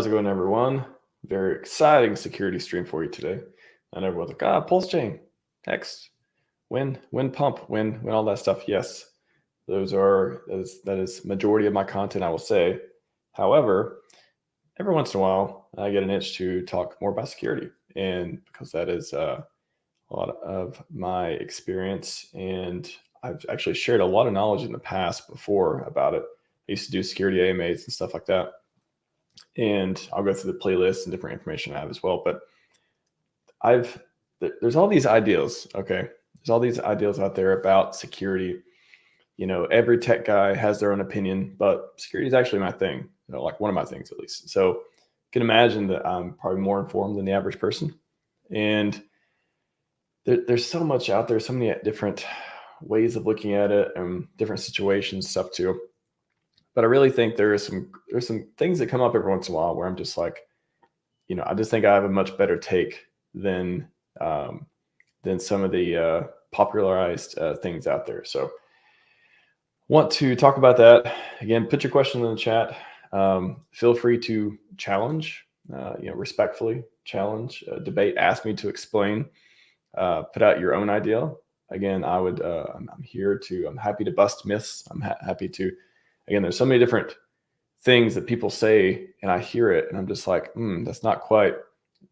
How's it going, everyone? Very exciting security stream for you today. And everyone's like, PulseChain, X, win pump, win all that stuff. Yes, that is majority of my content, I will say. However, every once in a while, I get an itch to talk more about security, and because that is a lot of my experience, and I've actually shared a lot of knowledge in the past before about it. I used to do security AMAs and stuff like that. And I'll go through the playlist and different information I have as well. But there's all these ideals, okay? There's all these ideals out there about security. You know, every tech guy has their own opinion, but security is actually my thing, like one of my things at least. So you can imagine that I'm probably more informed than the average person. And there's so much out there, so many different ways of looking at it and different situations, stuff too. But I really think there's some things that come up every once in a while where I'm just like, I just think I have a much better take than some of the popularized things out there. So want to talk about that. Again, put your question in the chat. Feel free to challenge, respectfully challenge, debate, ask me to explain, put out your own idea. Again, I'm happy to bust myths. I'm happy to. Again, there's so many different things that people say, and I hear it, and I'm just like, that's not quite,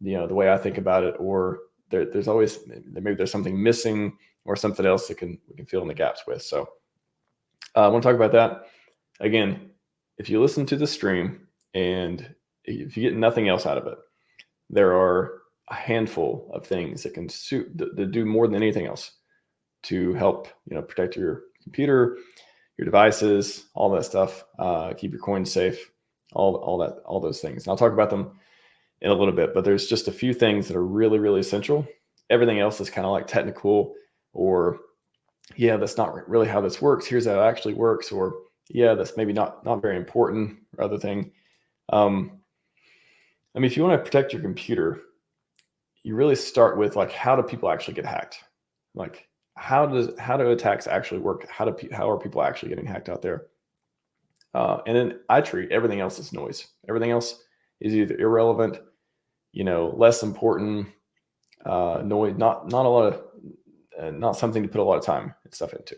the way I think about it. Or there's always maybe there's something missing or something else that we can fill in the gaps with. So I want to talk about that. Again, if you listen to the stream and if you get nothing else out of it, there are a handful of things that can do more than anything else to help, protect your computer, your devices, all that stuff, keep your coins safe, all those things. And I'll talk about them in a little bit, but there's just a few things that are really, really essential. Everything else is kind of like technical, or that's not really how this works. Here's how it actually works, or that's maybe not very important, or other thing. If you want to protect your computer, you really start with like, how do people actually get hacked? Like, how do attacks actually work? How are people actually getting hacked out there? And then I treat everything else as noise. Everything else is either irrelevant, less important, noise, not a lot of, not something to put a lot of time and stuff into.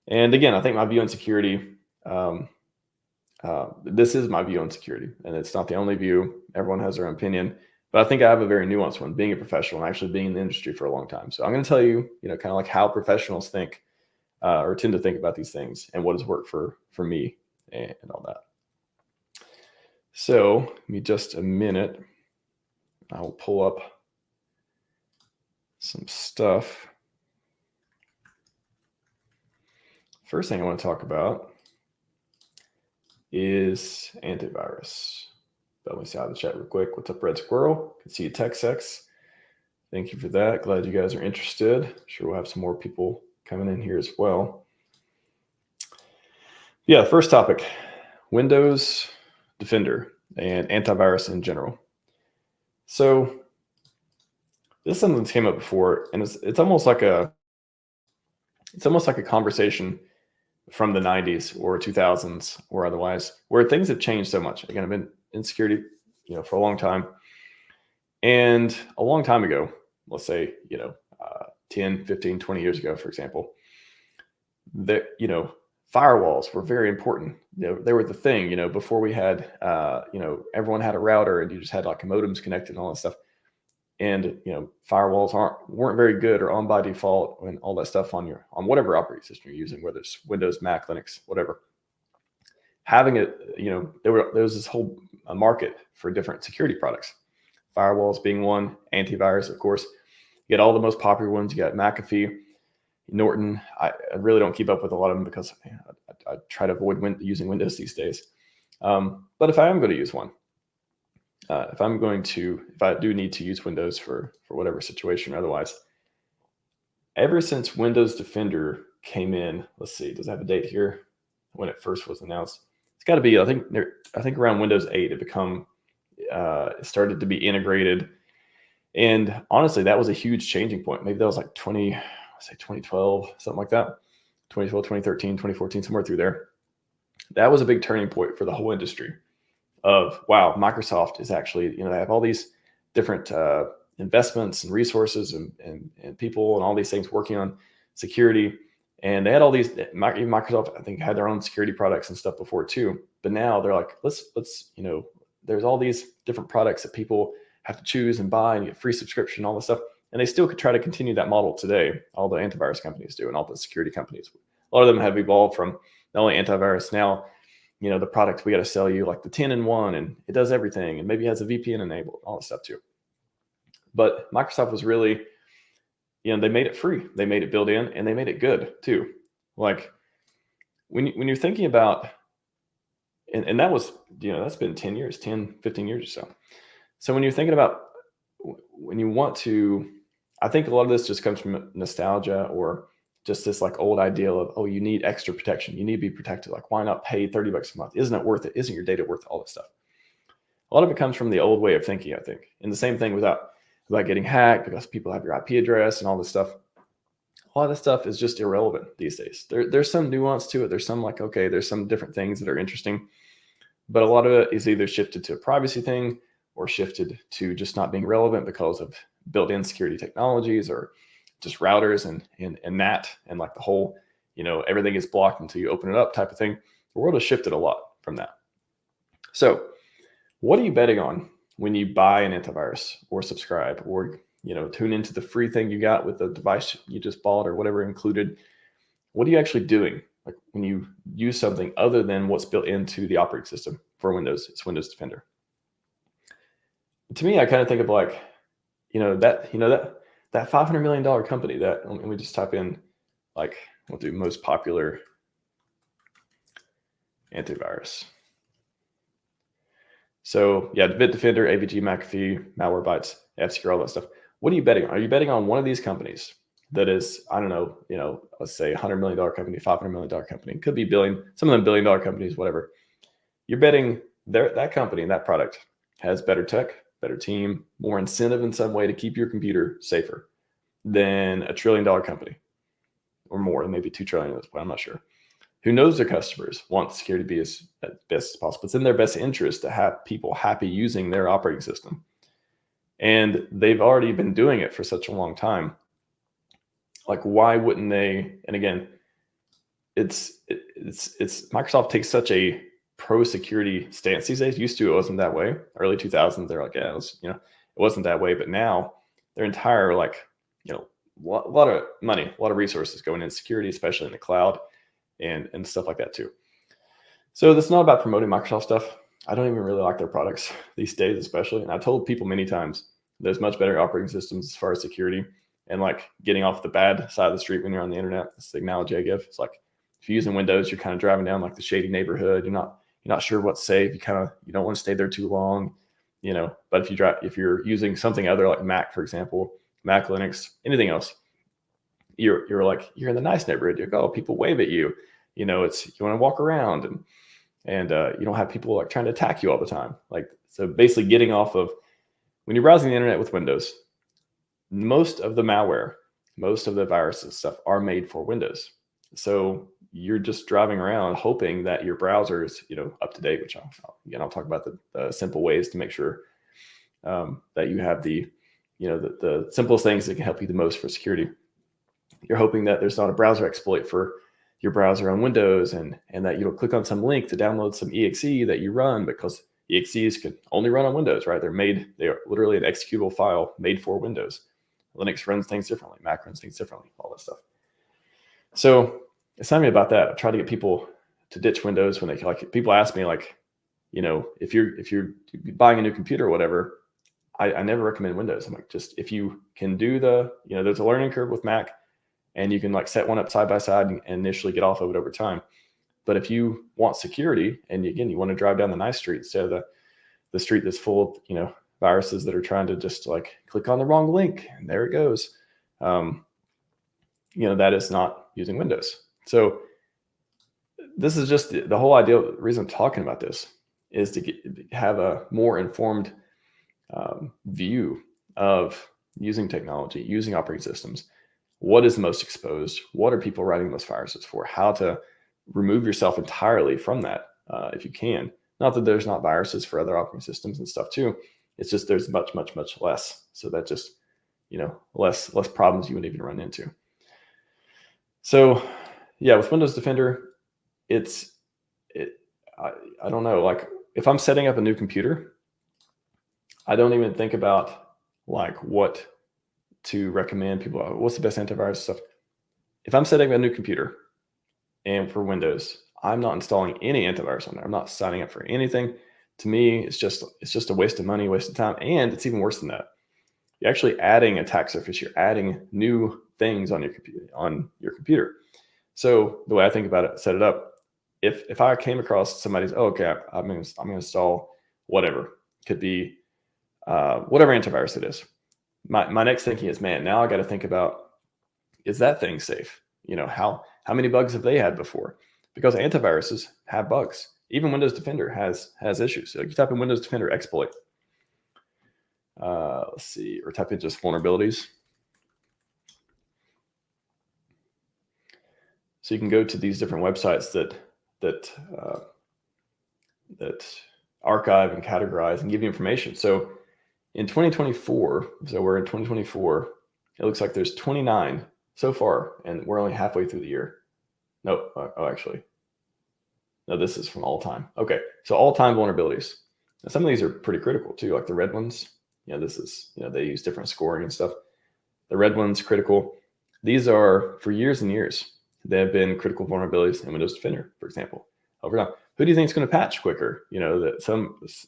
And again, I think my view on security, this is my view on security, and it's not the only view. Everyone has their own opinion. But I think I have a very nuanced one, being a professional and actually being in the industry for a long time. So I'm going to tell you, kind of like how professionals think or tend to think about these things and what has worked for me and all that. So give me just a minute. I will pull up some stuff. First thing I want to talk about is antivirus. But let me say hi to the chat real quick. What's up, Red Squirrel? Can see you, TechSex. Thank you for that. Glad you guys are interested. I'm sure we'll have some more people coming in here as well. Yeah, first topic, Windows Defender and antivirus in general. So this is something that's came up before, and it's almost like a conversation from the 90s or 2000s or otherwise, where things have changed so much. Again, I've been in security, for a long time. And a long time ago, let's say, 10, 15, 20 years ago, for example, that, firewalls were very important. They were the thing, before we had, everyone had a router and you just had like modems connected and all that stuff. And, firewalls weren't very good or on by default and all that stuff on whatever operating system you're using, whether it's Windows, Mac, Linux, whatever. Having it, there was this whole market for different security products. Firewalls being one, antivirus, of course. You get all the most popular ones. You got McAfee, Norton. I really don't keep up with a lot of them because I try to avoid using Windows these days. But if I am going to use one, if I do need to use Windows for whatever situation or otherwise, ever since Windows Defender came in, let's see, does it have a date here when it first was announced? It's got to be, I think around Windows 8, it started to be integrated. And honestly, that was a huge changing point. Maybe that was like 2012, something like that. 2012, 2013, 2014, somewhere through there. That was a big turning point for the whole industry. of, wow, Microsoft is actually, they have all these different investments and resources and people and all these things working on security. And they had all these, Microsoft, I think, had their own security products and stuff before too. But now they're like, let's there's all these different products that people have to choose and buy and get free subscription, all this stuff. And they still could try to continue that model today. All the antivirus companies do, and all the security companies. A lot of them have evolved from not only antivirus now, the product we got to sell you like the 10-in-1, and it does everything, and maybe it has a VPN enabled, all this stuff too. But Microsoft was really, they made it free, they made it built in, and they made it good too. Like when you're thinking about, and that was, that's been 10 years, 10, 15 years or so. So when you're thinking about, when you want to, I think a lot of this just comes from nostalgia, or just this like old ideal of, oh, you need extra protection. You need to be protected. Like, why not pay $30 a month? Isn't it worth it? Isn't your data worth all this stuff? A lot of it comes from the old way of thinking, I think. And the same thing without getting hacked, because people have your IP address and all this stuff. A lot of this stuff is just irrelevant these days. There's some nuance to it. There's some like, okay, there's some different things that are interesting, but a lot of it is either shifted to a privacy thing or shifted to just not being relevant because of built-in security technologies, or just routers and NAT, and like the whole, everything is blocked until you open it up type of thing. The world has shifted a lot from that. So what are you betting on when you buy an antivirus or subscribe, or, tune into the free thing you got with the device you just bought or whatever included? What are you actually doing? Like when you use something other than what's built into the operating system for Windows, it's Windows Defender. To me, I kind of think of like, that $500 million company that, let me just type in, like, we'll do most popular antivirus. So yeah, Bitdefender, AVG, McAfee, Malwarebytes, F-Secure, all that stuff. What are you betting on? Are you betting on one of these companies that is, I don't know, let's say $100 million company, $500 million company, could be billion, some of them $1 billion companies, whatever. You're betting that company and that product has better tech, better team, more incentive in some way to keep your computer safer than a $1 trillion company, or more, maybe $2 trillion at this point, I'm not sure, who knows their customers want security to be as best as possible. It's in their best interest to have people happy using their operating system. And they've already been doing it for such a long time. Like, why wouldn't they? And again, it's Microsoft takes such a pro security stance these days. Used to, it wasn't that way. Early 2000s, they're like, yeah, it wasn't that way. But now their entire, like, a lot of money, a lot of resources going into security, especially in the cloud and stuff like that too. So that's not about promoting Microsoft stuff. I don't even really like their products these days, especially. And I've told people many times, there's much better operating systems as far as security and like getting off the bad side of the street when you're on the internet. That's the analogy I give. It's like, if you're using Windows, you're kind of driving down like the shady neighborhood. You're not sure what's safe. You don't want to stay there too long, but if you're using something other like Mac, for example, Mac, Linux, anything else, you're in the nice neighborhood. You go, people wave at you, you want to walk around and you don't have people like trying to attack you all the time. Like, so basically getting off of, when you're browsing the internet with Windows, most of the malware, most of the viruses stuff are made for Windows. So you're just driving around hoping that your browser is, up to date, which I'll talk about the simple ways to make sure that you have the simplest things that can help you the most for security. You're hoping that there's not a browser exploit for your browser on Windows, and that you'll click on some link to download some exe that you run, because exes can only run on Windows, right? They are literally an executable file made for Windows. Linux runs things differently. Mac runs things differently, all that stuff. So it's not even about that. I try to get people to ditch Windows when they like. People ask me like, if you're buying a new computer or whatever, I never recommend Windows. I'm like, just if you can do there's a learning curve with Mac, and you can like set one up side by side and initially get off of it over time. But if you want security, and again, you want to drive down the nice street instead of the street that's full of, viruses that are trying to just like click on the wrong link and there it goes. That is not using Windows. So this is just the whole idea. The reason I'm talking about this is to have a more informed view of using technology, using operating systems. What is the most exposed? What are people writing those viruses for? How to remove yourself entirely from that if you can. Not that there's not viruses for other operating systems and stuff too. It's just there's much less. So that just, less problems you would even run into. So yeah, with Windows Defender, I don't know, like if I'm setting up a new computer, I don't even think about like what to recommend people. What's the best antivirus stuff? If I'm setting up a new computer and for Windows, I'm not installing any antivirus on there. I'm not signing up for anything. To me, it's just a waste of money, waste of time. And it's even worse than that. You're actually adding attack surface. You're adding new things on your computer. So the way I think about it, set it up. If I came across somebody's, okay, I'm going to install whatever, could be whatever antivirus it is. My next thinking is, man, now I got to think about, is that thing safe? How many bugs have they had before? Because antiviruses have bugs. Even Windows Defender has issues. So you type in Windows Defender exploit. Let's see, or type in just vulnerabilities. So you can go to these different websites that archive and categorize and give you information. So in 2024, so we're in 2024, it looks like there's 29 so far, and we're only halfway through the year. No, actually, no, this is from all time. Okay, so all time vulnerabilities. Now, some of these are pretty critical too, like the red ones. This is, they use different scoring and stuff. The red ones, critical. These are for years and years. They have been critical vulnerabilities in Windows Defender, for example, over time. Who do you think is going to patch quicker? That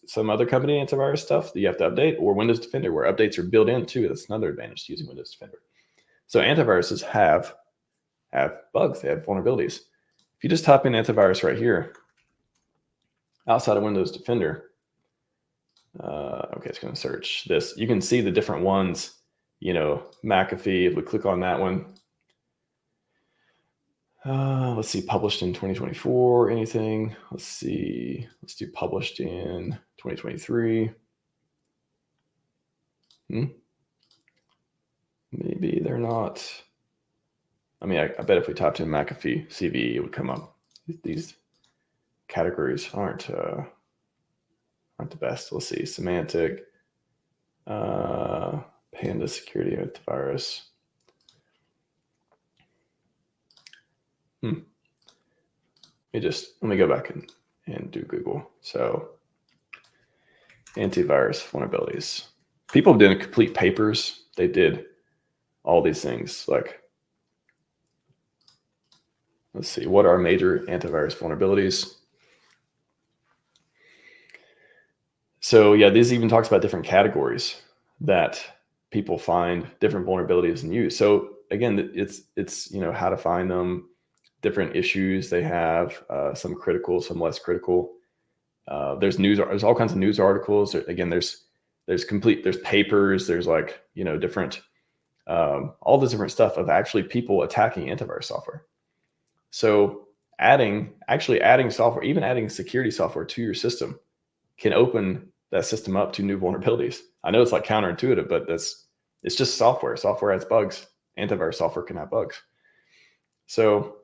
some other company antivirus stuff that you have to update, or Windows Defender where updates are built in too. That's another advantage to using Windows Defender. So antiviruses have bugs. They have vulnerabilities. If you just type in antivirus right here, outside of Windows Defender, okay, it's going to search this. You can see the different ones. McAfee. If we click on that one. Let's see, published in 2024, anything. Let's see, let's do published in 2023. Maybe they're not. I mean, I bet if we typed in McAfee CVE, it would come up. These categories aren't the best. Let's see, Symantec, Panda Security Antivirus. Let me go back and do Google. So antivirus vulnerabilities. People did complete papers. They did all these things. Like, let's see, what are major antivirus vulnerabilities? So yeah, this even talks about different categories that people find different vulnerabilities and use. So again, it's how to find them, different issues they have, some critical, some less critical. There's all kinds of news articles. Again, there's papers, there's like, different, all this different stuff of actually people attacking antivirus software. So adding software, even adding security software to your system can open that system up to new vulnerabilities. I know it's like counterintuitive, but it's just software. Software has bugs. Antivirus software can have bugs. So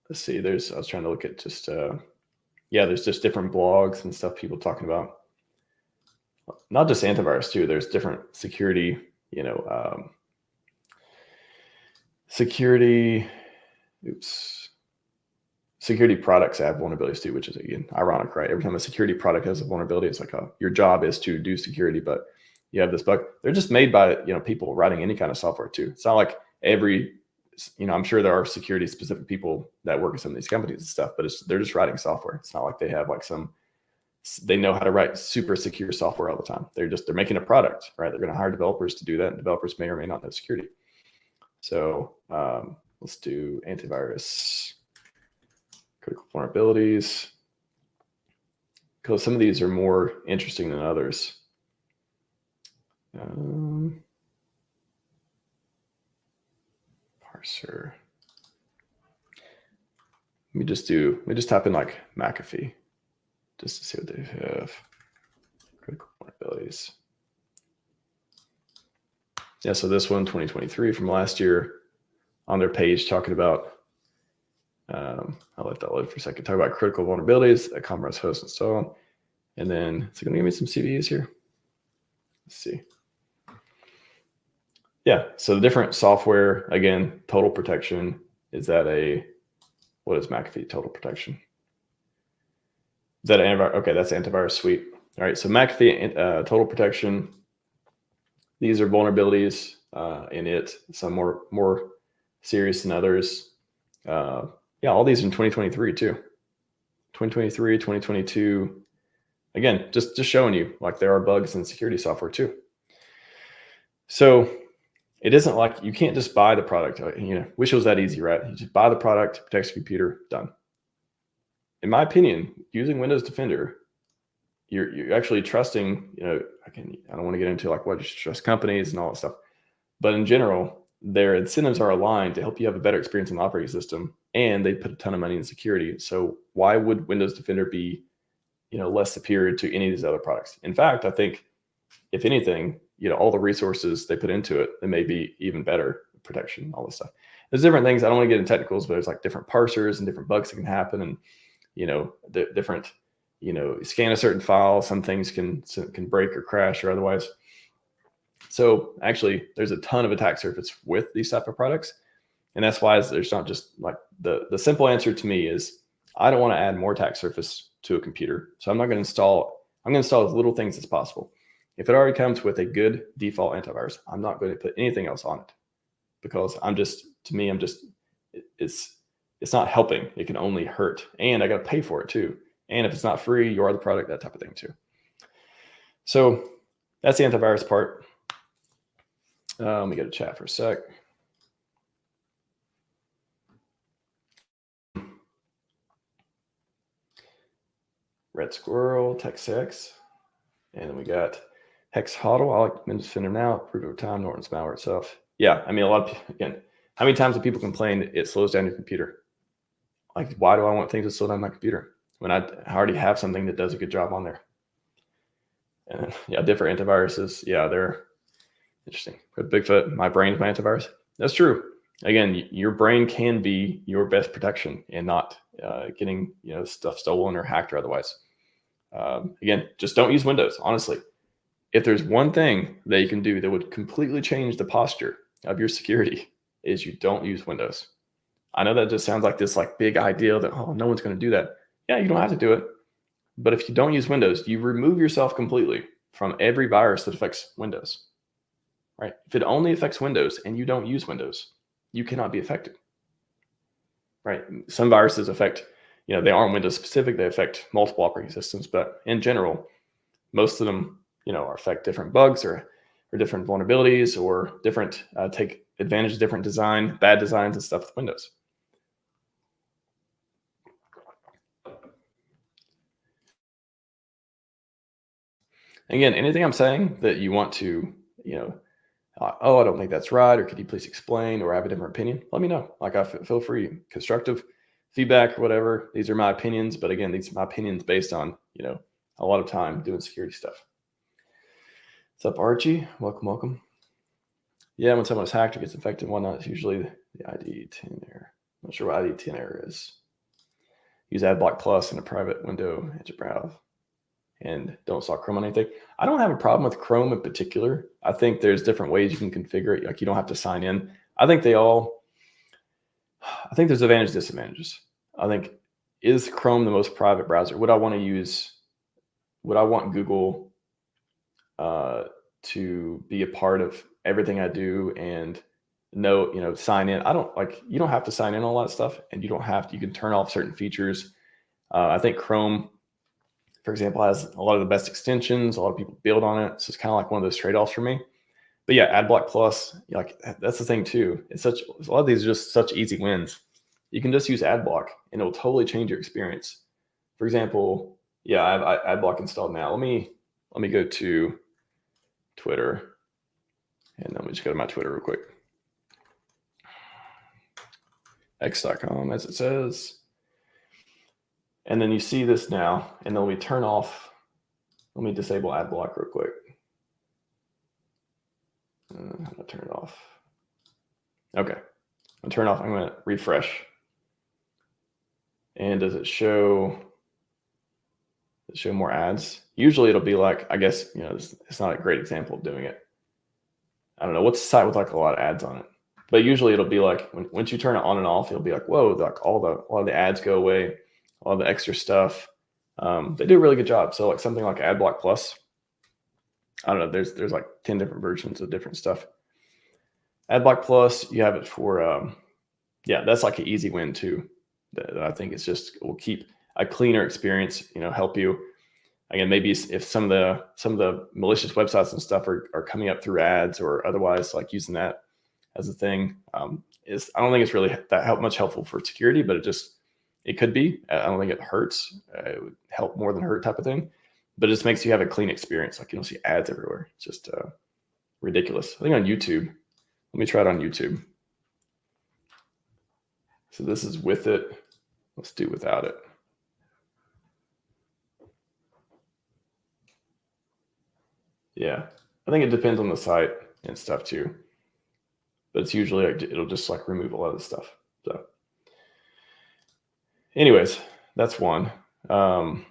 let's see, I was trying to look at just, there's just different blogs and stuff people talking about. Not just antivirus too, there's different security, security products have vulnerabilities too, which is, again, ironic, right? Every time a security product has a vulnerability, it's like your job is to do security, but you have this bug. They're just made by, people writing any kind of software too. It's not like I'm sure there are security specific people that work at some of these companies and stuff, but they're just writing software. It's not like they have like they know how to write super secure software all the time. They're making a product, right? They're going to hire developers to do that, and developers may or may not know security. So let's do antivirus critical vulnerabilities, because some of these are more interesting than others. Parser. Let me just type in like McAfee just to see what they have. Critical vulnerabilities. Yeah, so this one, 2023 from last year, on their page talking about I'll let that load for a second. Talk about critical vulnerabilities, a compromised host and so on. And then it's going to give me some CVEs here. Let's see. Yeah, so the different software, again, total protection. Is that what is McAfee total protection? Is that an antivirus? Okay, that's the antivirus suite. All right, so McAfee total protection. These are vulnerabilities in it. Some more serious than others. Yeah, all these in 2023 too. 2023, 2022. Again, just showing you like there are bugs in security software too. So it isn't like you can't just buy the product. Wish it was that easy, right? You just buy the product, protects your computer, done. In my opinion, using Windows Defender, you're actually trusting. I don't want to get into like what you should trust companies and all that stuff, but in general, their incentives are aligned to help you have a better experience on the operating system, and they put a ton of money in security. So why would Windows Defender be, less superior to any of these other products? In fact, I think if anything, all the resources they put into it, it may be even better protection, all this stuff. There's different things. I don't want to get into technicals, but there's like different parsers and different bugs that can happen, and the different, scan a certain file, some things can break or crash or otherwise. So actually, there's a ton of attack surface with these type of products, and that's why there's not just like the simple answer to me is I don't want to add more attack surface to a computer, so I'm going to install as little things as possible. If it already comes with a good default antivirus, I'm not going to put anything else on it because it's not helping. It can only hurt, and I got to pay for it too. And if it's not free, you are the product, that type of thing too. So that's the antivirus part. Let me go to chat for a sec. Red Squirrel, TextX. And then we got Hex Hodl. I like Windows Defender now. Proof over time, Norton's malware itself. Yeah, I mean, a lot of, again, how many times do people complain it slows down your computer? Like, why do I want things to slow down my computer when I already have something that does a good job on there? And yeah, different antiviruses. Yeah, they're interesting. But Bigfoot, my brain's my antivirus. That's true. Again, your brain can be your best protection and not getting stuff stolen or hacked or otherwise. Again, just don't use Windows. Honestly, if there's one thing that you can do that would completely change the posture of your security, is you don't use Windows. I know that just sounds like this like big ideal that no one's going to do that. Yeah, you don't have to do it. But if you don't use Windows, you remove yourself completely from every virus that affects Windows. Right? If it only affects Windows and you don't use Windows, you cannot be affected. Right? Some viruses affect, they aren't Windows specific. They affect multiple operating systems, but in general, most of them, affect different bugs or different vulnerabilities or different take advantage of different bad designs and stuff with Windows. Again, anything I'm saying that you want to, I don't think that's right, or could you please explain, or I have a different opinion, let me know. Like, feel free, constructive feedback or whatever. These are my opinions, but again, these are my opinions based on, a lot of time doing security stuff. What's up, Archie? Welcome. Yeah, when someone's hacked or gets infected and whatnot, it's usually the ID 10 error. I'm not sure what ID 10 error is. Use AdBlock Plus in a private window at your browser and don't install Chrome on anything. I don't have a problem with Chrome in particular. I think there's different ways you can configure it. Like, you don't have to sign in. I think there's advantages and disadvantages. I think, is Chrome the most private browser? Would I want Google to be a part of everything I do and sign in? You don't have to sign in on a lot of stuff, and you can turn off certain features. I think Chrome, for example, has a lot of the best extensions. A lot of people build on it. So it's kind of like one of those trade-offs for me. But yeah, AdBlock Plus, that's the thing too. A lot of these are just such easy wins. You can just use AdBlock and it'll totally change your experience. For example, yeah, I have AdBlock installed now. Let me go to Twitter, and let me just go to my Twitter real quick. X.com, as it says. And then you see this now, and then we turn off. Let me disable AdBlock real quick. I'm gonna turn it off. Okay, I'm going to refresh. And does it show more ads? Usually it'll be like, I guess, it's not a great example of doing it. I don't know, what's a site with like a lot of ads on it? But usually it'll be like, once you turn it on and off, it'll be like, whoa, like a lot of the ads go away, all the extra stuff. They do a really good job. So like something like AdBlock Plus, I don't know, there's like 10 different versions of different stuff. AdBlock Plus, you have it for, that's like an easy win too. That I think it's just, will keep a cleaner experience, help you. Again, maybe if some of the malicious websites and stuff are coming up through ads or otherwise, like using that as a thing, I don't think it's really that much helpful for security, but it could be. I don't think it hurts. It would help more than hurt type of thing, but it just makes you have a clean experience. Like you don't see ads everywhere. It's just ridiculous. I think on YouTube, let me try it on YouTube. So this is with it. Let's do without it. Yeah, I think it depends on the site and stuff too. But it's usually like, it'll just like remove a lot of the stuff. So anyways, that's one. And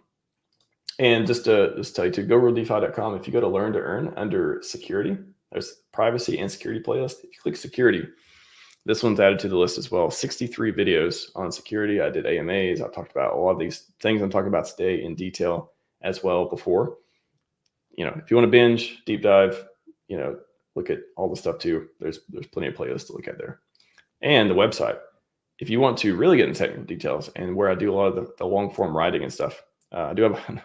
just to tell you to GoRealDeFi.com, if you go to Learn to Earn under security, there's privacy and security playlist. If you click security, this one's added to the list as well. 63 videos on security. I did AMAs. I've talked about a lot of these things I'm talking about today in detail as well before. If you want to binge, deep dive, look at all the stuff too. There's plenty of playlists to look at there. And the website, if you want to really get into technical details and where I do a lot of the long form writing and stuff, I do have,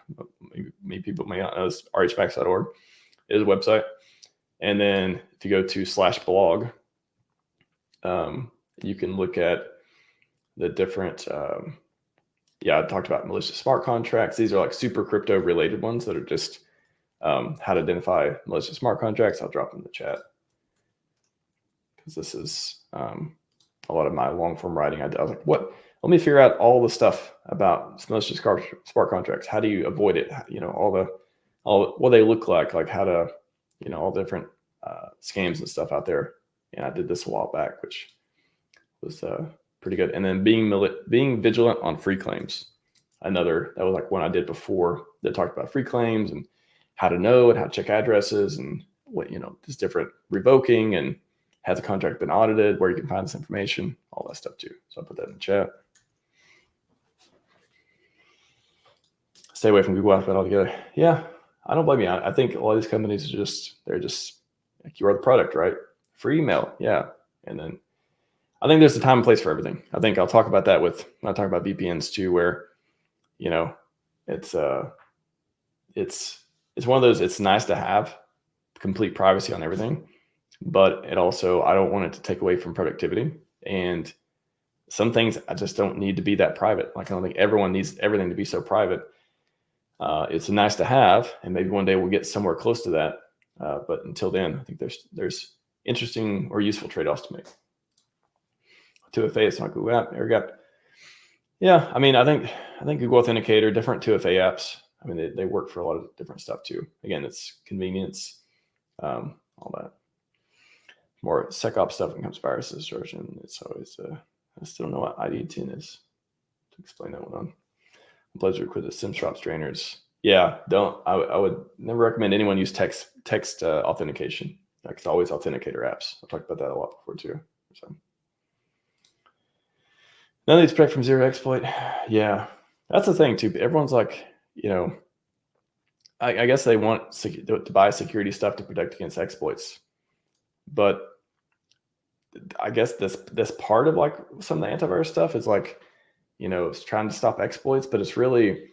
many people may not know, it's RHMax.org is a website. And then if you go to /blog, you can look at the different, I talked about malicious smart contracts. These are like super crypto related ones that are just how to identify malicious smart contracts. I'll drop in the chat because this is a lot of my long form writing. I was like, let me figure out all the stuff about malicious smart contracts. How do you avoid it? All what they look like how to, all different scams and stuff out there. And I did this a while back, which was pretty good. And then being vigilant on free claims. That was like one I did before that talked about free claims and how to know and how to check addresses and what, just different revoking and has a contract been audited, where you can find this information, all that stuff too. So I'll put that in the chat. Stay away from Google Alphabet altogether. Yeah, I don't blame you. I think a lot of these companies they're just like, you are the product, right? Free email. Yeah. And then I think there's a time and place for everything. I think I'll talk about that when I talk about VPNs too, where, it's one of those, it's nice to have complete privacy on everything, but it also, I don't want it to take away from productivity. And some things I just don't need to be that private. Like I don't think everyone needs everything to be so private. It's nice to have, and maybe one day we'll get somewhere close to that. But until then, I think there's interesting or useful trade-offs to make. 2FA, it's not Google app. There we go. Yeah, I mean, I think Google Authenticator, different 2FA apps. I mean, they work for a lot of different stuff too. Again, it's convenience, all that. More SecOps stuff when it comes to viruses, distortion. It's always, I still don't know what ID10 is to explain that one on. Pleasure with the SimSwap strainers. Yeah, I would never recommend anyone use text authentication. It's always authenticator apps. I talked about that a lot before too. So. None of these protect from zero exploit. Yeah, that's the thing too. Everyone's like, I guess they want to buy security stuff to protect against exploits, but I guess this part of like some of the antivirus stuff is like, it's trying to stop exploits, but it's really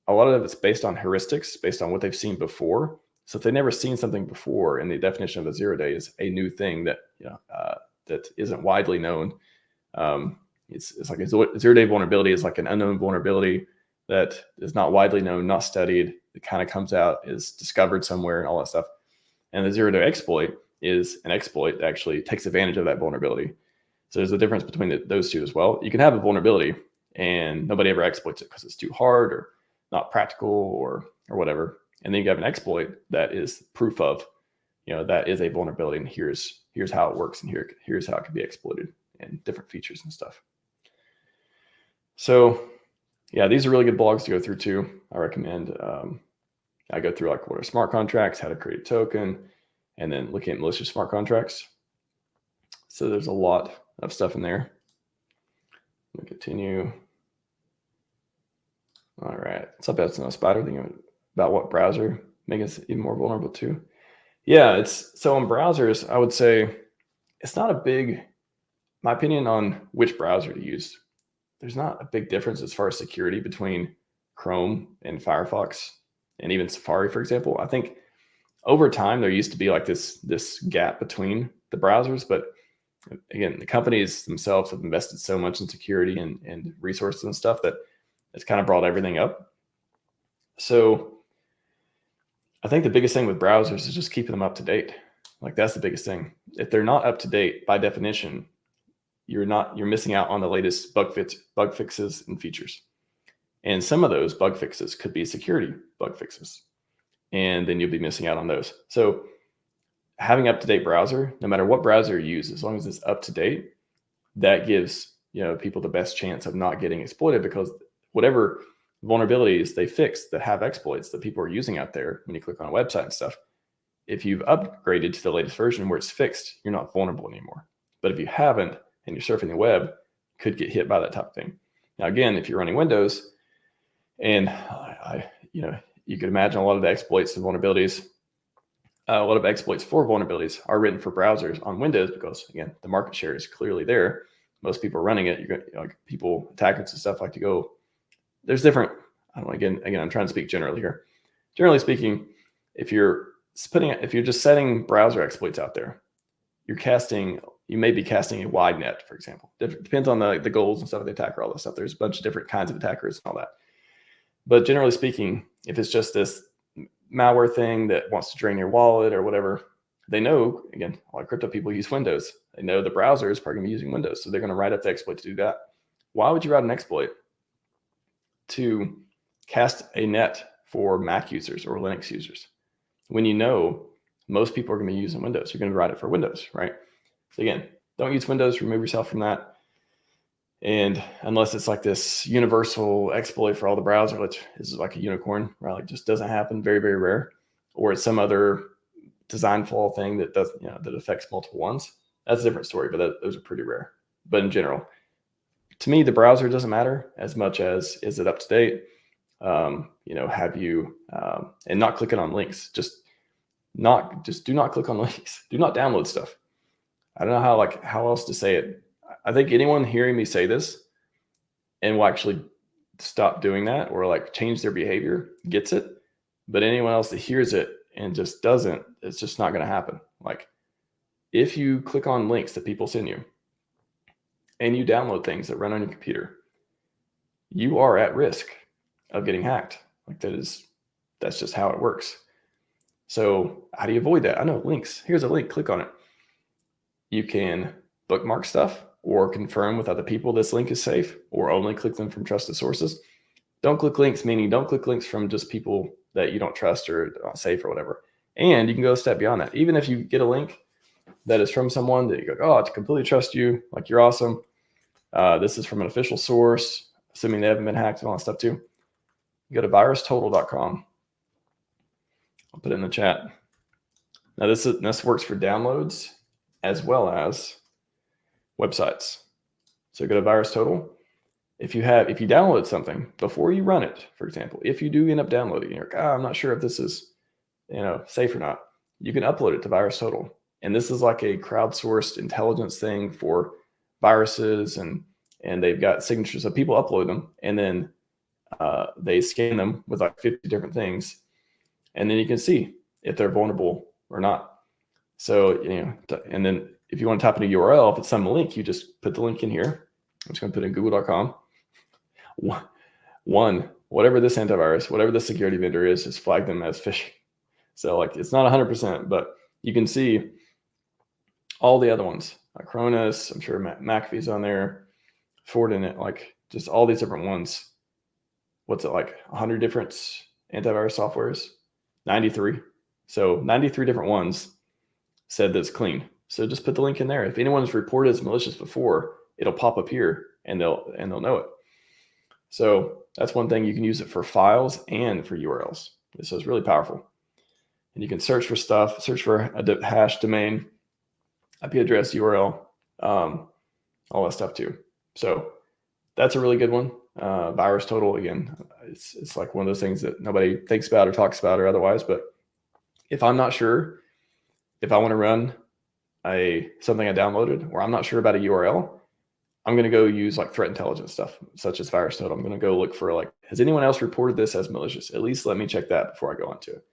a lot of it's based on heuristics, based on what they've seen before. So if they've never seen something before, and the definition of a 0 day is a new thing that that isn't widely known. It's like a 0 day vulnerability is like an unknown vulnerability that is not widely known, not studied. It kind of comes out, is discovered somewhere, and all that stuff. And the 0 day exploit is an exploit that actually takes advantage of that vulnerability. So there's a difference between those two as well. You can have a vulnerability and nobody ever exploits it because it's too hard or not practical or whatever. And then you have an exploit that is proof of, that is a vulnerability, and here's how it works, and here's how it can be exploited, and different features and stuff. So Yeah, these are really good blogs to go through too. I recommend. I go through like what are smart contracts, how to create a token, and then looking at malicious smart contracts. So there's a lot of stuff in there. Let me continue. All right. What's up, that's no spider thing about what browser make us even more vulnerable to? Yeah, it's so on browsers, I would say it's not a big, my opinion on which browser to use. There's not a big difference as far as security between Chrome and Firefox and even Safari, for example. I think over time there used to be like this gap between the browsers, but again, the companies themselves have invested so much in security and resources and stuff that it's kind of brought everything up. So I think the biggest thing with browsers is just keeping them up to date. Like that's the biggest thing. If they're not up to date, by definition, you're missing out on the latest bug fixes and features. And some of those bug fixes could be security bug fixes. And then you'll be missing out on those. So having up-to-date browser, no matter what browser you use, as long as it's up to date, that gives people the best chance of not getting exploited, because whatever vulnerabilities they fix that have exploits that people are using out there, when you click on a website and stuff, if you've upgraded to the latest version where it's fixed, you're not vulnerable anymore. But if you haven't and you're surfing the web, you could get hit by that type of thing. Now, again, if you're running Windows, and you could imagine a lot of the exploits and vulnerabilities, a lot of exploits for vulnerabilities are written for browsers on Windows because, again, the market share is clearly there. Most people are running it. You're going, like people, attackers and stuff like to go. There's different. I don't know. Again, I'm trying to speak generally here. Generally speaking, if you're just setting browser exploits out there, you may be casting a wide net, for example. Depends on the goals and stuff of the attacker, all this stuff. There's a bunch of different kinds of attackers and all that. But generally speaking, if it's just this malware thing that wants to drain your wallet or whatever, they know, again, a lot of crypto people use Windows. They know the browser is probably going to be using Windows. So they're going to write up the exploit to do that. Why would you write an exploit to cast a net for Mac users or Linux users when you know most people are going to be using Windows? You're going to write it for Windows, right? So again, don't use Windows, remove yourself from that. And unless it's like this universal exploit for all the browser, which is like a unicorn, right? Like just doesn't happen, very, very rare. Or it's some other design flaw thing that does, that affects multiple ones. That's a different story, but those are pretty rare. But in general, to me, the browser doesn't matter as much as is it up to date? Have you and not clicking on links. Just do not click on links. Do not download stuff. I don't know how else to say it. I think anyone hearing me say this and will actually stop doing that or like change their behavior gets it. But anyone else that hears it and just doesn't, it's just not going to happen. Like if you click on links that people send you and you download things that run on your computer, you are at risk of getting hacked. Like that's just how it works. So how do you avoid that? I know links. Here's a link. Click on it. You can bookmark stuff or confirm with other people this link is safe, or only click them from trusted sources. Don't click links, meaning don't click links from just people that you don't trust or not safe or whatever. And you can go a step beyond that. Even if you get a link that is from someone that you go, oh, I completely trust you, like you're awesome. This is from an official source, assuming they haven't been hacked and all that stuff too. You go to virustotal.com. I'll put it in the chat. Now this works for downloads as well as websites. So go to VirusTotal. If you download something before you run it, for example, if you do end up downloading, you're like, I'm not sure if this is, safe or not, you can upload it to VirusTotal. And this is like a crowdsourced intelligence thing for viruses, and they've got signatures of people upload them, and then they scan them with like 50 different things, and then you can see if they're vulnerable or not. So, and then if you want to type in a URL, if it's some link, you just put the link in here. I'm just going to put in google.com. Whatever this antivirus, whatever the security vendor is, just flag them as phishing. So like it's not 100%, but you can see all the other ones. Acronis, I'm sure McAfee's on there, Fortinet, like just all these different ones. What's it like? 100 different antivirus softwares? 93. So 93 different ones said that's clean. So just put the link in there. If anyone's reported as malicious before, it'll pop up here and they'll know it. So that's one thing. You can use it for files and for URLs. This is really powerful. And you can search for stuff, search for a hash domain, IP address, URL, all that stuff too. So that's a really good one. Virus total, again, it's like one of those things that nobody thinks about or talks about or otherwise. But if I'm not sure, if I want to run something I downloaded, or I'm not sure about a URL, I'm going to go use like threat intelligence stuff, such as virus total. I'm going to go look for like, has anyone else reported this as malicious? At least let me check that before I go into it.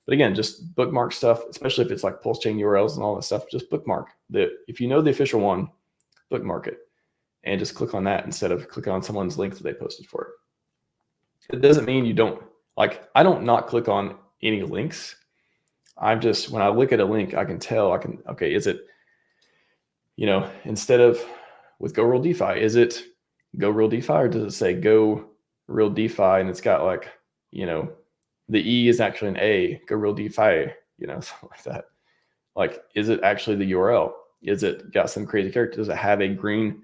But again, just bookmark stuff, especially if it's like PulseChain URLs and all that stuff. Just bookmark if you know the official one, bookmark it, and just click on that instead of clicking on someone's link that they posted for it. It doesn't mean you don't I don't not click on any links. I'm just, when I look at a link, I can tell, okay, is it, instead of with Go Real DeFi, is it Go Real DeFi, or does it say Go Real DeFi and it's got like, the E is actually an A, Go Real DeFi, something like that. Like, is it actually the URL? Is it got some crazy character? Does it have a green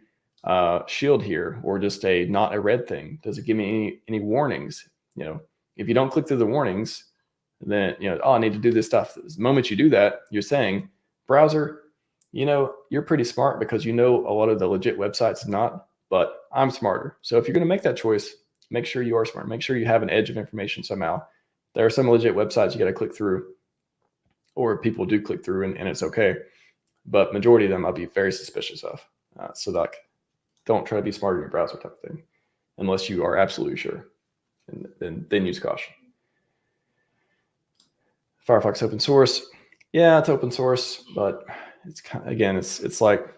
shield here, or just not a red thing? Does it give me any warnings? If you don't click through the warnings, then, I need to do this stuff. The moment you do that, you're saying, browser, you're pretty smart because a lot of the legit websites not, but I'm smarter. So if you're going to make that choice, make sure you are smart. Make sure you have an edge of information somehow. There are some legit websites you got to click through, or people do click through, and it's okay. But majority of them I'll be very suspicious of. So don't try to be smarter in your browser type of thing, unless you are absolutely sure, and then use caution. Firefox open source. Yeah, it's open source, but it's again, it's like,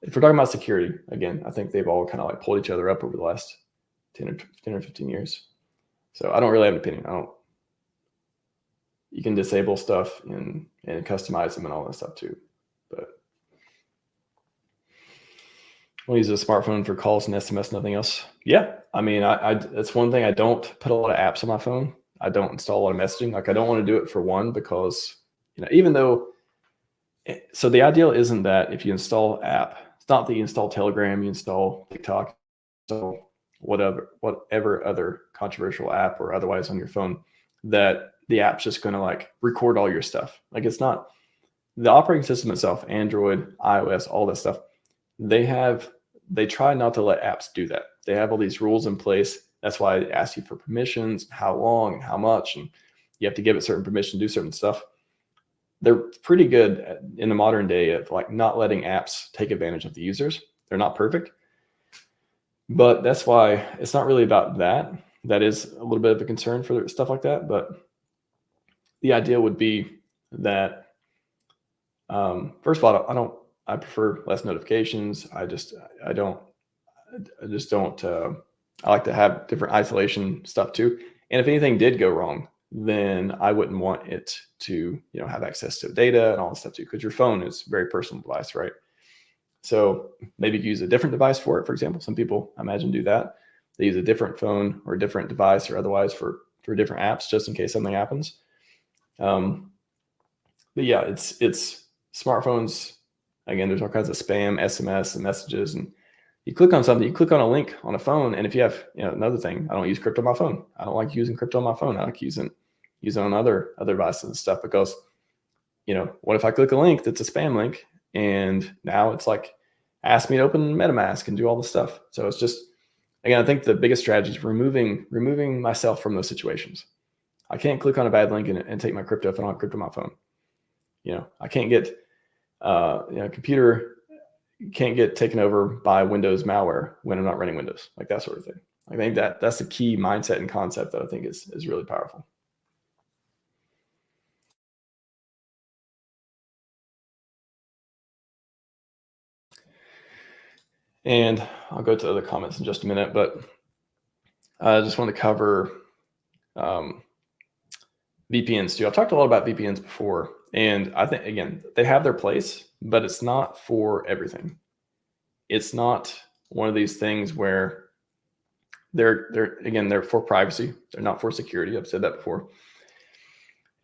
if we're talking about security, again, I think they've all kind of like pulled each other up over the last 10 or 15 years. So I don't really have an opinion. You can disable stuff and customize them and all that stuff too. But we'll use a smartphone for calls and SMS, nothing else. Yeah, I mean, that's one thing. I don't put a lot of apps on my phone. I don't install a lot of messaging. Like, I don't want to do it for one, because, even though, so the ideal isn't that if you install app, it's not that you install Telegram, you install TikTok, so whatever other controversial app or otherwise on your phone, that the app's just going to like record all your stuff. Like, it's not the operating system itself, Android, iOS, all that stuff. They try not to let apps do that. They have all these rules in place. That's why they ask you for permissions, how long and how much, and you have to give it certain permission to do certain stuff. They're pretty good in the modern day of like not letting apps take advantage of the users. They're not perfect, but that's why it's not really about that. That is a little bit of a concern for stuff like that. But the idea would be that, first of all, I prefer less notifications. I like to have different isolation stuff too. And if anything did go wrong, then I wouldn't want it to, have access to data and all that stuff too, because your phone is a very personal device, right? So maybe use a different device for it. For example, some people, I imagine, do that. They use a different phone or a different device or otherwise for different apps, just in case something happens. But yeah, it's smartphones. Again, there's all kinds of spam, SMS, and messages, and you click on something, you click on a link on a phone, and if you have, another thing, I don't use crypto on my phone. I don't like using crypto on my phone. I like using on other devices and stuff, because, what if I click a link that's a spam link, and now it's like, ask me to open MetaMask and do all this stuff. So it's just, again, I think the biggest strategy is removing myself from those situations. I can't click on a bad link and take my crypto if I don't have crypto on my phone. I can't get, computer can't get taken over by Windows malware when I'm not running Windows, like that sort of thing. I think that's the key mindset and concept that I think is really powerful. And I'll go to other comments in just a minute, but I just want to cover VPNs too. I've talked a lot about VPNs before, and I think, again, they have their place, but it's not for everything. It's not one of these things where they're for privacy. They're not for security. I've said that before.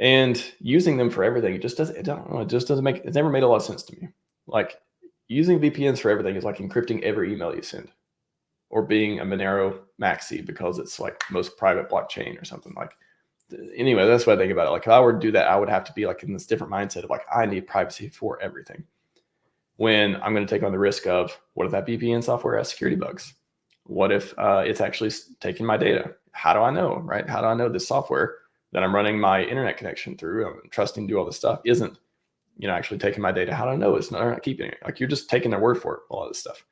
And using them for everything, it's never made a lot of sense to me. Like, using VPNs for everything is like encrypting every email you send, or being a Monero maxi because it's like most private blockchain or something. Like, anyway, that's what I think about it. Like, if I were to do that, I would have to be like in this different mindset of like, I need privacy for everything. When I'm going to take on the risk of, what if that VPN software has security bugs? What if it's actually taking my data? How do I know, right? How do I know this software that I'm running my internet connection through, I'm trusting to do all this stuff, isn't, actually taking my data? How do I know it's not keeping it? Like, you're just taking their word for it, all of this stuff.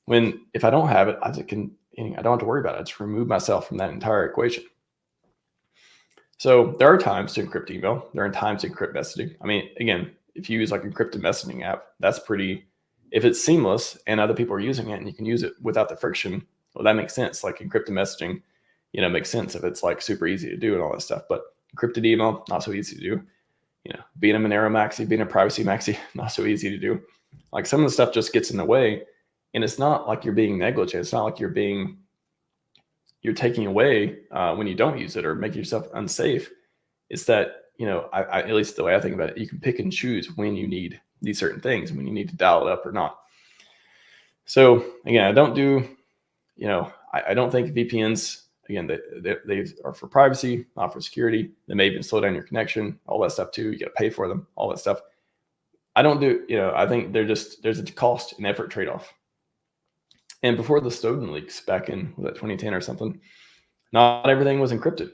When, if I don't have it, I don't have to worry about it. I just remove myself from that entire equation. So there are times to encrypt email. There are times to encrypt messaging. I mean, again, if you use like encrypted messaging app, that's pretty, if it's seamless and other people are using it and you can use it without the friction, well, that makes sense. Like encrypted messaging, makes sense if it's like super easy to do and all that stuff. But encrypted email, not so easy to do. Being a Monero maxi, being a privacy maxi, not so easy to do. Like, some of the stuff just gets in the way, and it's not like you're being negligent. It's not like you're taking away when you don't use it or make yourself unsafe. It's that, I at least the way I think about it, you can pick and choose when you need these certain things, when you need to dial it up or not. So again, I don't think VPNs, again, they are for privacy, not for security. They may even slow down your connection, all that stuff too. You got to pay for them, all that stuff. I don't do, I think there's a cost and effort trade-off. And before the Snowden leaks back in 2010 or something, not everything was encrypted.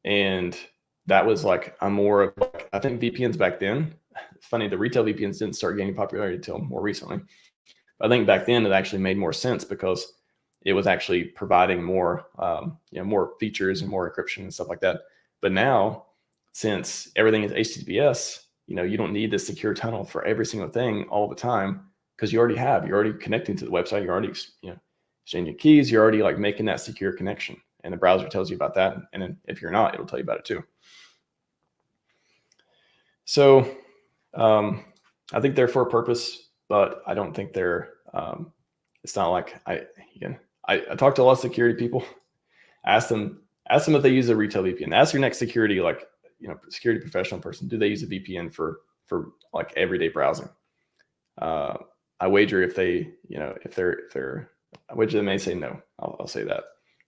And that was like a more of like, I think VPNs back then, it's funny, the retail VPNs didn't start gaining popularity until more recently. I think back then it actually made more sense because it was actually providing more, more features and more encryption and stuff like that. But now, since everything is HTTPS, you don't need this secure tunnel for every single thing all the time, because you're already connecting to the website. You're already, exchanging keys. You're already like making that secure connection, and the browser tells you about that. And then if you're not, it'll tell you about it too. So I think they're for a purpose, but I don't think they're, it's not like I talked to a lot of security people. Ask them if they use a retail VPN. Ask your next security, security professional person, do they use a VPN for like everyday browsing? I wager if they, I wager they may say no. I'll say that.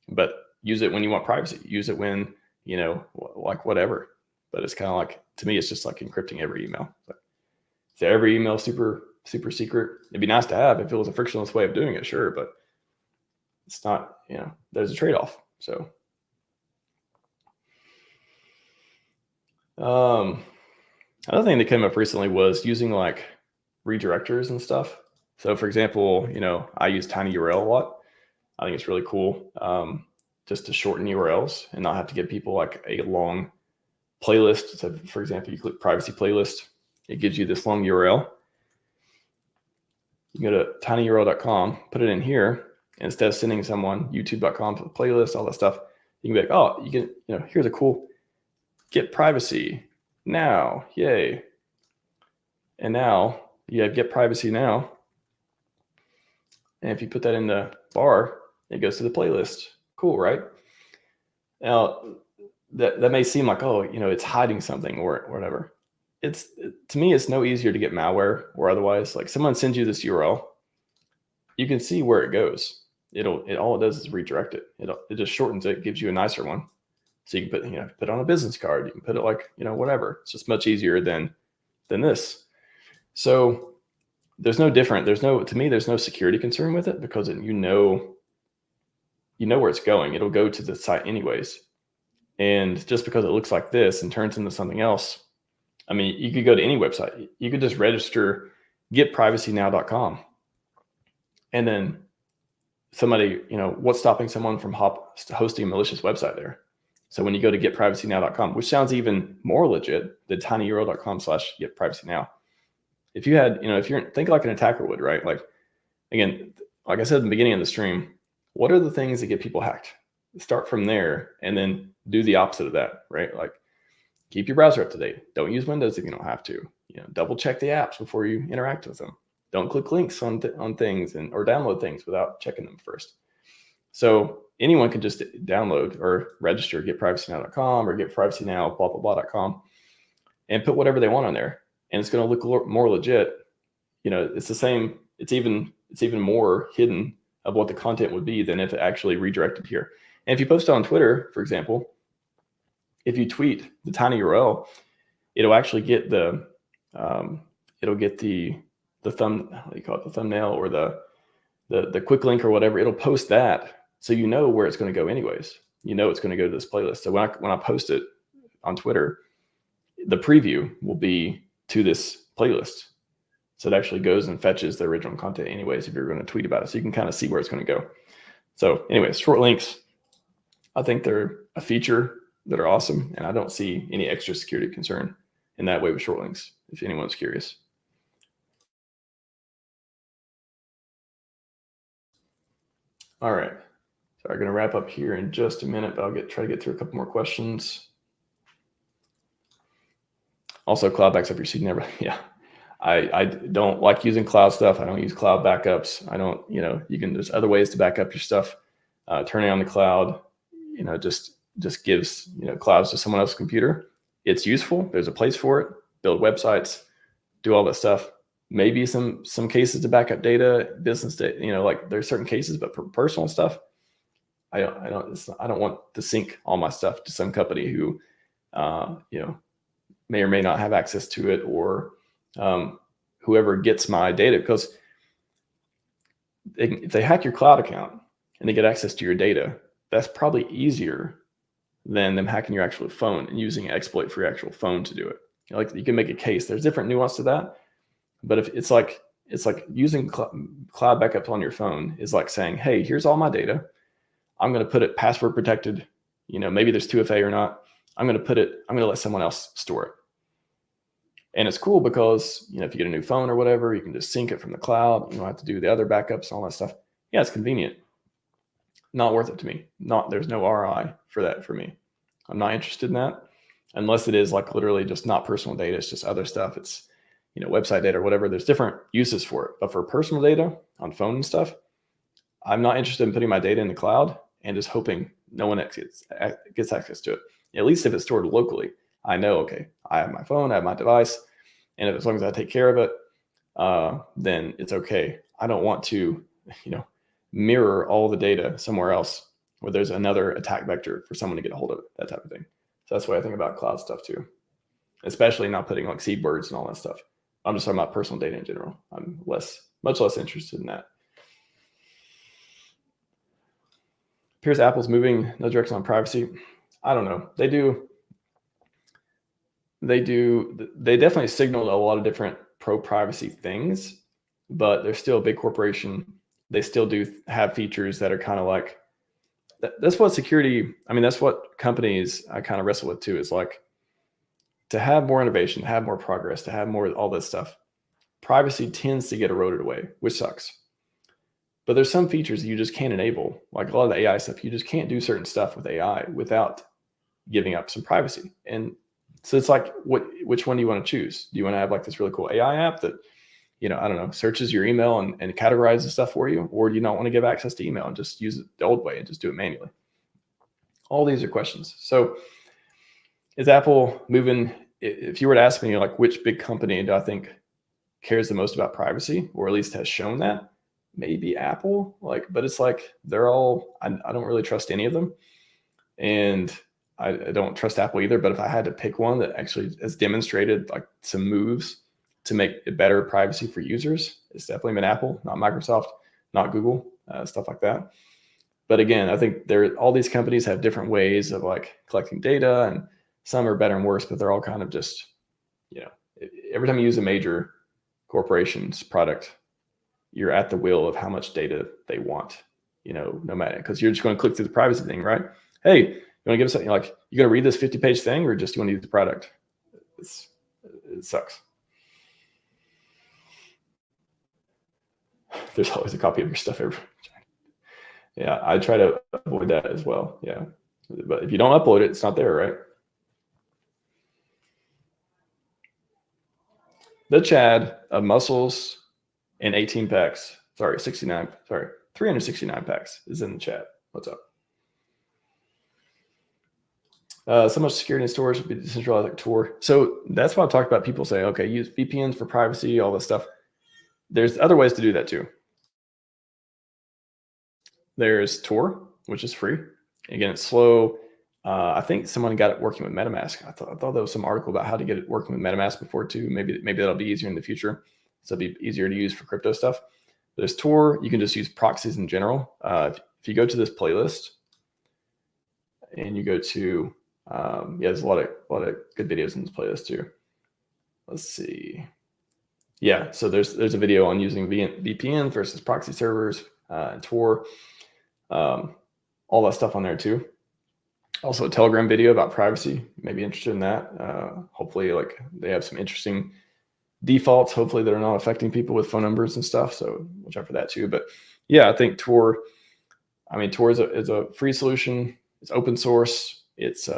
But use it when you want privacy. Use it when, like whatever. But it's kind of like, to me, it's just like encrypting every email. Is every email super, super secret? It'd be nice to have if it was a frictionless way of doing it, sure. But it's not, there's a trade-off. So another thing that came up recently was using like redirectors and stuff. So for example, I use tinyurl a lot. I think it's really cool just to shorten URLs and not have to give people like a long playlist. So for example, you click privacy playlist, it gives you this long URL. You can go to tinyurl.com, put it in here, and instead of sending someone youtube.com to the playlist, all that stuff, you can be like, oh, you can, here's a cool get privacy now, yay. And now you have get privacy now. And if you put that in the bar, it goes to the playlist. Cool, right? Now, that may seem like, oh, it's hiding something or whatever. To me, it's no easier to get malware or otherwise. Like, someone sends you this URL, you can see where it goes. All it does is redirect it. It just shortens it, gives you a nicer one. So you can put it on a business card. You can put it like, whatever. It's just much easier than this. So there's no security concern with it, because you know where it's going. It'll go to the site anyways. And just because it looks like this and turns into something else, I mean, you could go to any website. You could just register getprivacynow.com. And then somebody, what's stopping someone from hosting a malicious website there? So when you go to getprivacynow.com, which sounds even more legit than tinyurl.com/getprivacynow. If you had, if you're, think like an attacker would, right? Like, again, like I said in the beginning of the stream, what are the things that get people hacked? Start from there and then do the opposite of that, right? Like, keep your browser up to date. Don't use Windows if you don't have to. Double check the apps before you interact with them. Don't click links on things or download things without checking them first. So anyone can just download or register getprivacynow.com or getprivacynow, blah, blah, blah.com, and put whatever they want on there. And it's going to look more legit. It's the same. It's even more hidden of what the content would be than if it actually redirected here. And if you post it on Twitter, for example, if you tweet the tiny URL, it'll actually get the what do you call it, the thumbnail or the quick link or whatever. It'll post that, so you know where it's going to go anyways. You know it's going to go to this playlist. So when I post it on Twitter, the preview will be to this playlist. So it actually goes and fetches the original content anyways if you're going to tweet about it. So you can kind of see where it's going to go. So anyways, short links, I think they're a feature that are awesome. And I don't see any extra security concern in that way with short links, if anyone's curious. All right. So I'm going to wrap up here in just a minute, but I'll try to get through a couple more questions. Also, cloud backs up your seed never. Yeah. I don't like using cloud stuff. I don't use cloud backups. I don't, there's other ways to back up your stuff. Turning on the cloud, just gives, clouds to someone else's computer. It's useful. There's a place for it. Build websites, do all that stuff. Maybe some cases to back up data, business data, like there's certain cases, but for personal stuff, I don't want to sync all my stuff to some company who, may or may not have access to it, or whoever gets my data, because if they hack your cloud account and they get access to your data, that's probably easier than them hacking your actual phone and using an exploit for your actual phone to do it. Like, you can make a case. There's different nuance to that, but if it's like using cloud backup on your phone is like saying, hey, here's all my data. I'm going to put it password protected. Maybe there's 2FA or not. I'm going to let someone else store it. And it's cool because, if you get a new phone or whatever, you can just sync it from the cloud. You don't have to do the other backups and all that stuff. Yeah, it's convenient. Not worth it to me. There's no ROI for that for me. I'm not interested in that unless it is like literally just not personal data. It's just other stuff. It's, website data or whatever. There's different uses for it. But for personal data on phone and stuff, I'm not interested in putting my data in the cloud and just hoping no one gets access to it. At least if it's stored locally, I know, okay, I have my phone, I have my device, and as long as I take care of it, then it's okay. I don't want to, mirror all the data somewhere else where there's another attack vector for someone to get a hold of it, that type of thing. So that's what I think about cloud stuff too, especially not putting like seed words and all that stuff. I'm just talking about personal data in general. I'm much less interested in that. Appears Apple's moving no direction on privacy. I don't know. They definitely signaled a lot of different pro-privacy things, but they're still a big corporation. They still do have features that are kind of like, that's what security, that's what companies I kind of wrestle with too, is like, to have more innovation, to have more progress, to have more all this stuff, privacy tends to get eroded away, which sucks. But there's some features that you just can't enable, like a lot of the AI stuff. You just can't do certain stuff with AI without giving up some privacy. And so it's like, which one do you want to choose? Do you want to have like this really cool AI app that, I don't know, searches your email and categorizes stuff for you? Or do you not want to give access to email and just use it the old way and just do it manually? All these are questions. So is Apple moving? If you were to ask me, like, which big company do I think cares the most about privacy, or at least has shown that? Maybe Apple. But it's like they're all, I don't really trust any of them. And I don't trust Apple either, but if I had to pick one that actually has demonstrated like some moves to make it better privacy for users, it's definitely been Apple, not Microsoft, not Google, stuff like that. But again, I think all these companies have different ways of like collecting data, and some are better and worse, but they're all kind of just, every time you use a major corporation's product, you're at the will of how much data they want, no matter, because you're just going to click through the privacy thing, right? Hey, you want to give us something like, you're going to read this 50-page thing, or just you want to use the product? It sucks. There's always a copy of your stuff everywhere. Yeah, I try to avoid that as well. Yeah, but if you don't upload it, it's not there, right? The Chad of muscles and 18 packs. 369 packs is in the chat. What's up? So much security and storage would be decentralized like Tor. So that's why I talked about people saying, okay, use VPNs for privacy, all this stuff. There's other ways to do that too. There's Tor, which is free. Again, it's slow. I think someone got it working with MetaMask. I thought there was some article about how to get it working with MetaMask before too. Maybe that'll be easier in the future. So it'll be easier to use for crypto stuff. There's Tor. You can just use proxies in general. If you go to this playlist and you go to, there's a lot of good videos in this playlist too. Let's see. Yeah, so there's a video on using VPN versus proxy servers and Tor, all that stuff on there too. Also a Telegram video about privacy. You may be interested in that. Hopefully, like they have some interesting defaults. Hopefully, that are not affecting people with phone numbers and stuff. So watch out for that too. But yeah, I think Tor. I mean, Tor is a free solution. It's open source. It's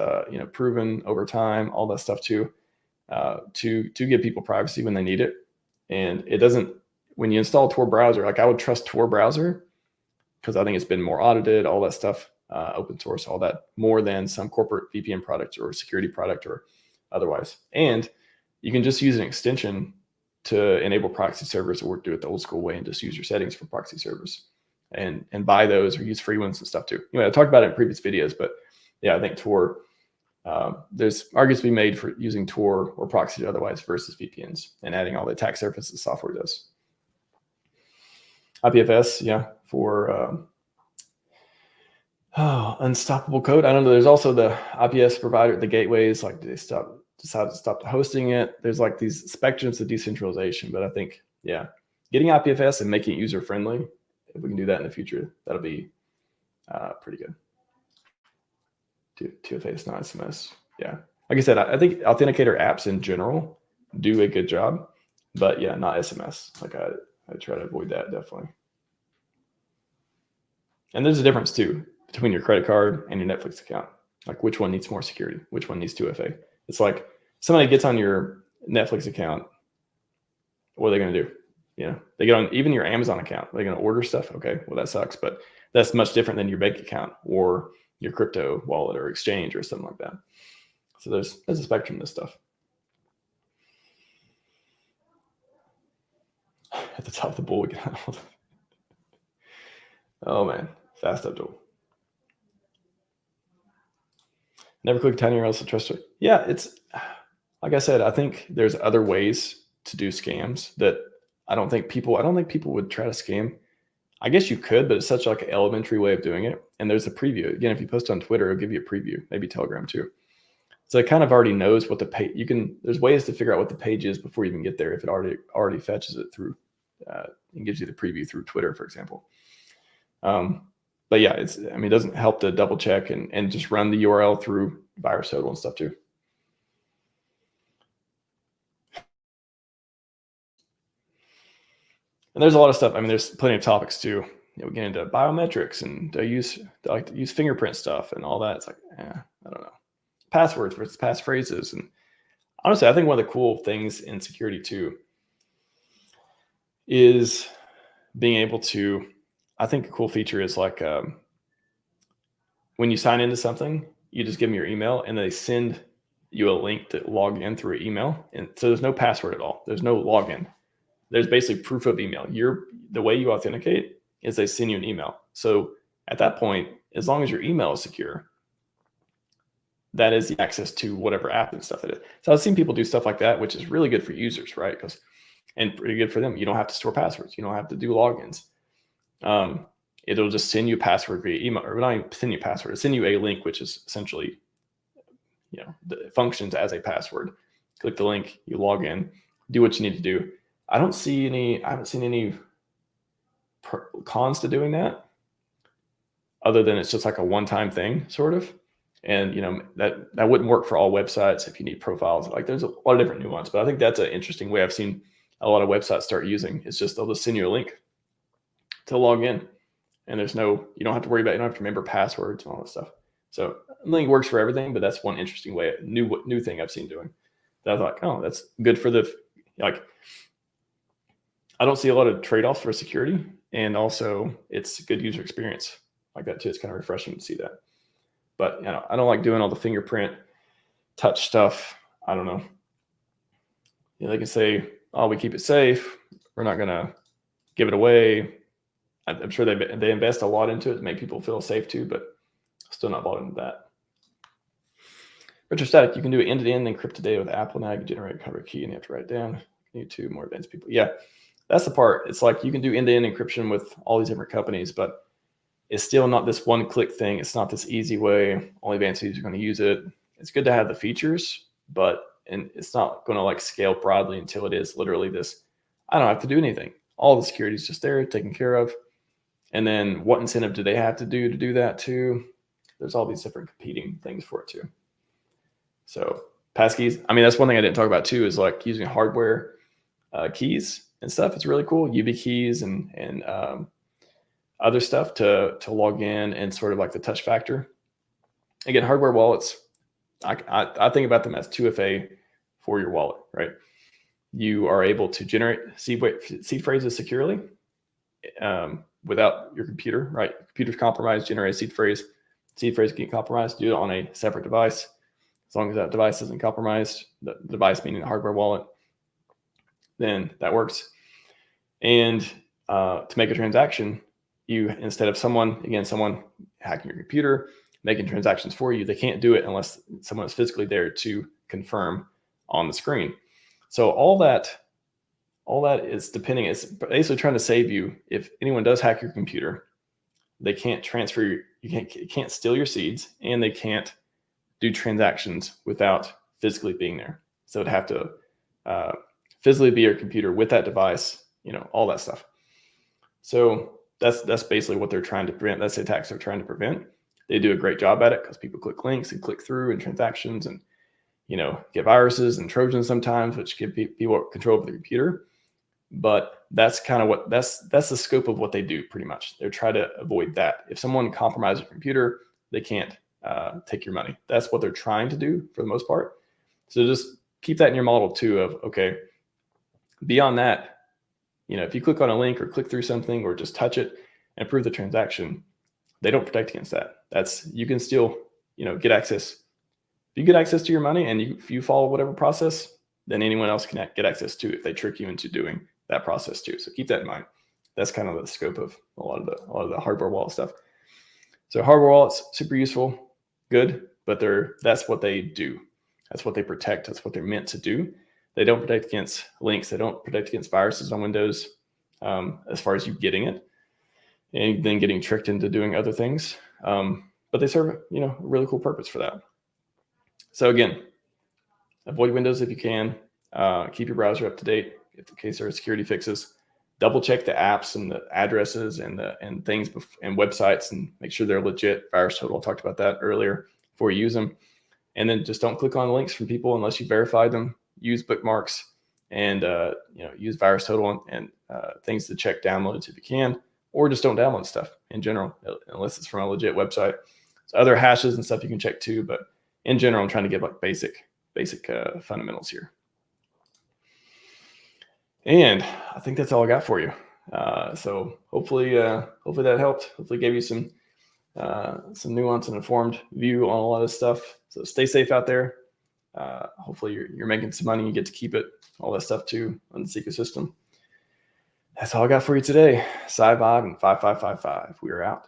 proven over time. All that stuff too. To give people privacy when they need it. And it doesn't. When you install Tor browser, like I would trust Tor browser because I think it's been more audited. All that stuff. Open source, all that, more than some corporate VPN product or security product or otherwise. And you can just use an extension to enable proxy servers or do it the old school way and just use your settings for proxy servers and buy those or use free ones and stuff too. I talked about it in previous videos, but yeah, I think Tor, there's arguments to be made for using Tor or proxy otherwise versus VPNs and adding all the attack surfaces software does. IPFS, yeah, for unstoppable code. I don't know. There's also the IPS provider, the gateways, like they decide to stop hosting it. There's like these spectrums of decentralization, but I think, yeah, getting IPFS and making it user friendly, if we can do that in the future, that'll be pretty good. 2FA is not SMS. Yeah. Like I said, I think authenticator apps in general do a good job, but yeah, not SMS. Like I try to avoid that definitely. And there's a difference too between your credit card and your Netflix account. Like which one needs more security? Which one needs 2FA? It's like somebody gets on your Netflix account. What are they going to do? They get on even your Amazon account. They're going to order stuff. Okay, well that sucks, but that's much different than your bank account or your crypto wallet or exchange or something like that. So there's a spectrum of this stuff. At the top of the bull again. Oh man, fast Abdul. Never click tiny or else to trust it. Yeah, it's like I said, I think there's other ways to do scams that I don't think people would try to scam. I guess you could, but it's such like an elementary way of doing it. And there's a preview. Again, if you post on Twitter, it'll give you a preview, maybe Telegram too. So it kind of already knows what the page, there's ways to figure out what the page is before you even get there. If it already fetches it through, and gives you the preview through Twitter, for example. But yeah, it doesn't help to double check and just run the URL through VirusTotal and stuff too. And there's a lot of stuff. There's plenty of topics too. We get into biometrics and they like to use fingerprint stuff and all that. It's like, I don't know. Passwords versus passphrases. And honestly, I think one of the cool things in security too is being able to, I think a cool feature is like when you sign into something, you just give them your email and they send you a link to log in through email. And so there's no password at all. There's no login. There's basically proof of email. The way you authenticate is they send you an email. So at that point, as long as your email is secure, that is the access to whatever app and stuff it is. So I've seen people do stuff like that, which is really good for users, right? And pretty good for them. You don't have to store passwords. You don't have to do logins. It'll just send you a password via email, or not even send you a password. It'll send you a link, which is essentially, functions as a password. Click the link, you log in, do what you need to do. I haven't seen any cons to doing that, other than it's just like a one-time thing, sort of. And that wouldn't work for all websites if you need profiles. Like there's a lot of different nuance, but I think that's an interesting way I've seen a lot of websites start using. It's just they'll just send you a link to log in, and you don't have to worry about, you don't have to remember passwords and all that stuff. So I don't think it works for everything, but that's one interesting way, new thing I've seen doing. That I thought, oh, that's good for I don't see a lot of trade-offs for security, and also it's a good user experience like that too. It's kind of refreshing to see that. But I don't like doing all the fingerprint touch stuff. I don't know. They can say, oh, we keep it safe. We're not going to give it away. I'm sure they invest a lot into it to make people feel safe too, but still not bought into that. Retrostatic, you can do end-to-end encrypted data with Apple now. You can generate a cover key and you have to write it down. You need 2 more advanced people. Yeah, that's the part. It's like you can do end-to-end encryption with all these different companies, but it's still not this one-click thing. It's not this easy way. Only advanced users are going to use it. It's good to have the features, but it's not going to like scale broadly until it is literally this. I don't have to do anything. All the security is just there, taken care of. And then what incentive do they have to do that too? There's all these different competing things for it too. So passkeys, I mean, that's one thing I didn't talk about too, is like using hardware keys and stuff. It's really cool. UB keys and other stuff to log in, and sort of like the touch factor. Again, hardware wallets, I think about them as 2FA for your wallet, right? You are able to generate seed phrases securely without your computer, right? Computer's compromised, generate a seed phrase. Seed phrase can get compromised. Do it on a separate device. As long as that device isn't compromised, the device meaning the hardware wallet, then that works. And to make a transaction, instead of someone hacking your computer, making transactions for you, they can't do it unless someone is physically there to confirm on the screen. So all that is depending. It's basically trying to save you. If anyone does hack your computer, they can't transfer you can't steal your seeds, and they can't do transactions without physically being there. So it'd have to physically be your computer with that device, all that stuff. So that's basically what they're trying to prevent. That's the attacks they're trying to prevent. They do a great job at it because people click links and click through and transactions, and get viruses and Trojans sometimes, which give people control over the computer. But that's kind of that's the scope of what they do pretty much. They're trying to avoid that. If someone compromises your computer, they can't take your money. That's what they're trying to do for the most part. So just keep that in your model too of, okay, beyond that, if you click on a link or click through something or just touch it and approve the transaction, they don't protect against that. You can still, get access. If you get access to your money and if you follow whatever process, then anyone else can get access to it if they trick you into doing that process too. So keep that in mind. That's kind of the scope of a lot of the hardware wallet stuff. So hardware wallets, super useful, good, but that's what they do. That's what they protect. That's what they're meant to do. They don't protect against links. They don't protect against viruses on Windows, as far as you getting it and then getting tricked into doing other things. But they serve, a really cool purpose for that. So again, avoid Windows if you can. Keep your browser up to date in case there are security fixes. Double check the apps and the addresses and things and websites, and make sure they're legit. VirusTotal, I talked about that earlier, before you use them. And then just don't click on links from people unless you verify them. Use bookmarks and use VirusTotal and things to check downloads if you can, or just don't download stuff in general unless it's from a legit website. So other hashes and stuff you can check too, but in general, I'm trying to give like basic fundamentals here. And I think that's all I got for you. So hopefully that helped. Hopefully gave you some nuance and informed view on a lot of stuff. So stay safe out there. Hopefully you're making some money. You get to keep it, all that stuff too on this ecosystem. That's all I got for you today. Scivive and 5555. We are out.